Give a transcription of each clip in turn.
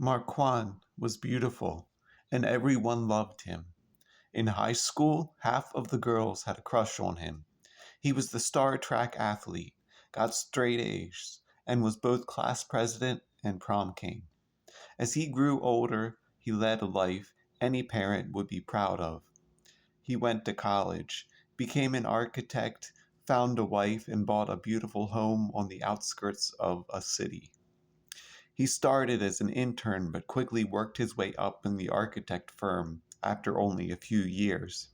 Marquand was beautiful, and everyone loved him. In high school, half of the girls had a crush on him. He was the star track athlete, got straight A's, and was both class president and prom king. As he grew older, he led a life any parent would be proud of. He went to college, became an architect, found a wife, and bought a beautiful home on the outskirts of a city. He started as an intern but quickly worked his way up in the architect firm after only a few years.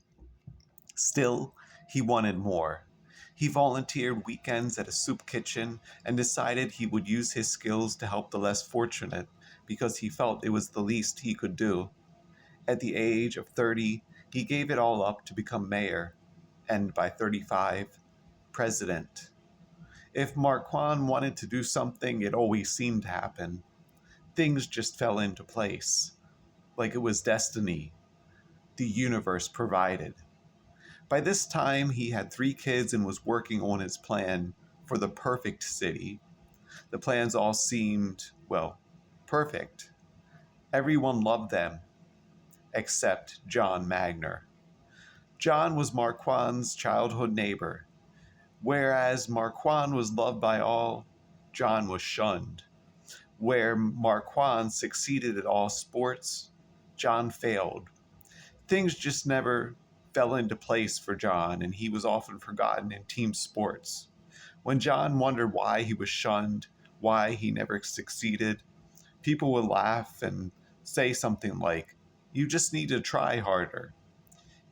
Still, he wanted more. He volunteered weekends at a soup kitchen and decided he would use his skills to help the less fortunate because he felt it was the least he could do. At the age of 30, he gave it all up to become mayor, and by 35, president. If Marquand wanted to do something, it always seemed to happen. Things just fell into place, like it was destiny. The universe provided. By this time, he had 3 kids and was working on his plan for the perfect city. The plans all seemed, well, perfect. Everyone loved them, except John Magner. John was Marquand's childhood neighbor. Whereas Marquand was loved by all, John was shunned. Where Marquand succeeded at all sports, John failed. Things just never fell into place for John, and he was often forgotten in team sports. When John wondered why he was shunned, why he never succeeded, people would laugh and say something like, "You just need to try harder."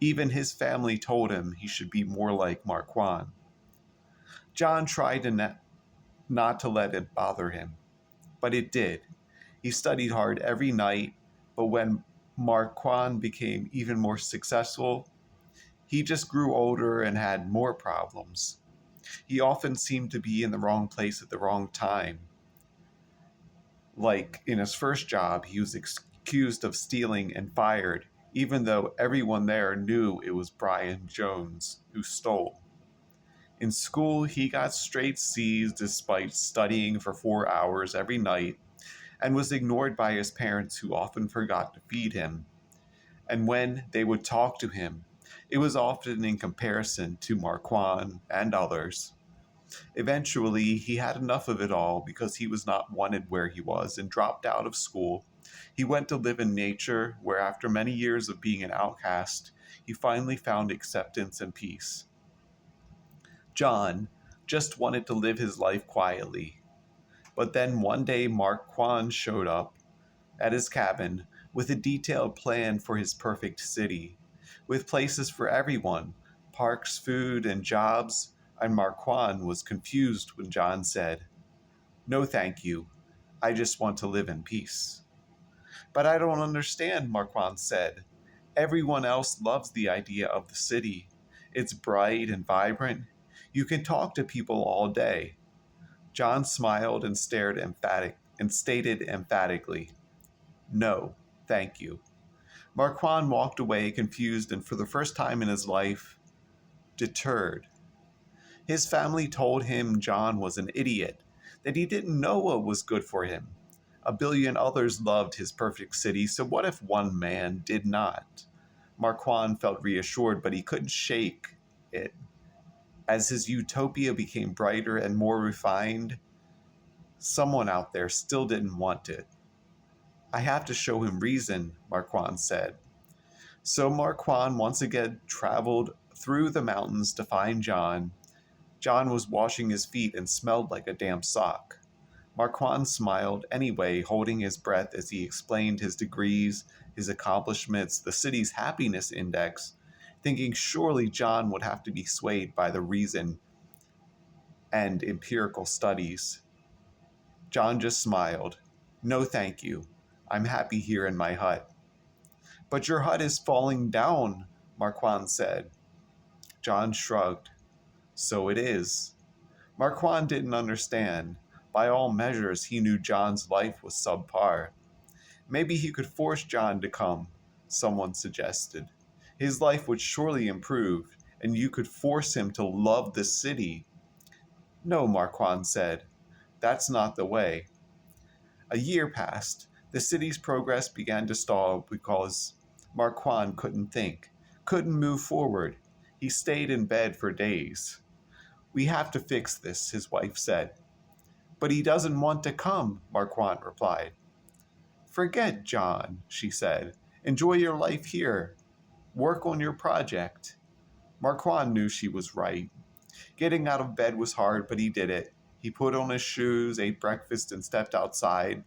Even his family told him he should be more like Marquand. John tried not to let it bother him, but it did. He studied hard every night, but when Marquand became even more successful, he just grew older and had more problems. He often seemed to be in the wrong place at the wrong time. Like in his first job, he was accused of stealing and fired, even though everyone there knew it was Brian Jones who stole. In school, he got straight C's despite studying for 4 hours every night and was ignored by his parents who often forgot to feed him. And when they would talk to him, it was often in comparison to Marquand and others. Eventually, he had enough of it all because he was not wanted where he was and dropped out of school. He went to live in nature, where after many years of being an outcast, he finally found acceptance and peace. John just wanted to live his life quietly. But then one day, Marquand showed up at his cabin with a detailed plan for his perfect city, with places for everyone, parks, food, and jobs, and Marquand was confused when John said, "No, thank you. I just want to live in peace." "But I don't understand," Marquand said. "Everyone else loves the idea of the city. It's bright and vibrant. You can talk to people all day." John smiled and stated emphatically, "No, thank you." Marquand walked away confused and for the first time in his life, deterred. His family told him John was an idiot, that he didn't know what was good for him. A billion others loved his perfect city, so what if one man did not? Marquand felt reassured, but he couldn't shake it. As his utopia became brighter and more refined, someone out there still didn't want it. "I have to show him reason," Marquand said. So Marquand once again traveled through the mountains to find John. John was washing his feet and smelled like a damp sock. Marquand smiled anyway, holding his breath as he explained his degrees, his accomplishments, the city's happiness index, thinking surely John would have to be swayed by the reason and empirical studies. John just smiled. "No, thank you. I'm happy here in my hut." "But your hut is falling down," Marquand said. John shrugged. "So it is." Marquand didn't understand. By all measures, he knew John's life was subpar. Maybe he could force John to come, someone suggested. His life would surely improve, and you could force him to love the city. "No," Marquand said. "That's not the way." A year passed. The city's progress began to stall because Marquand couldn't think, couldn't move forward. He stayed in bed for days. We have to fix this, his wife said. But he doesn't want to come, Marquand replied. Forget John, she said. Enjoy your life here. Work on your project. Marquand knew she was right. Getting out of bed was hard, but he did it. He put on his shoes, ate breakfast, and stepped outside.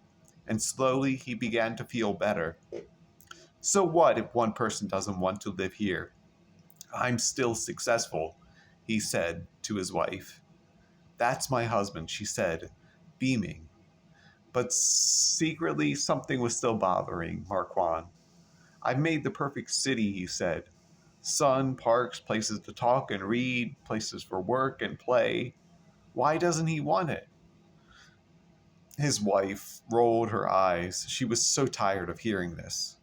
And slowly he began to feel better. So what if one person doesn't want to live here? I'm still successful, he said to his wife. That's my husband, she said, beaming. But secretly, something was still bothering Marquand. I've made the perfect city, he said. Sun, parks, places to talk and read, places for work and play. Why doesn't he want it? His wife rolled her eyes. She was so tired of hearing this.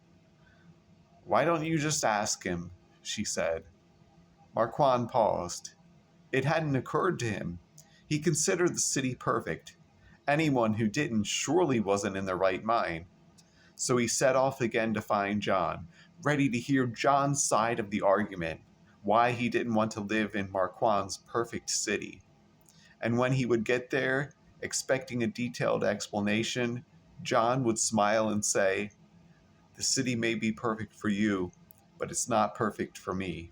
Why don't you just ask him? She said. Marquand paused. It hadn't occurred to him. He considered the city perfect. Anyone who didn't surely wasn't in their right mind. So he set off again to find John, ready to hear John's side of the argument, why he didn't want to live in Marquand's perfect city. And when he would get there, expecting a detailed explanation, John would smile and say, the city may be perfect for you, but it's not perfect for me.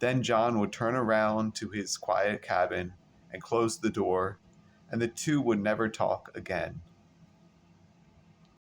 Then John would turn around to his quiet cabin and close the door, and the two would never talk again.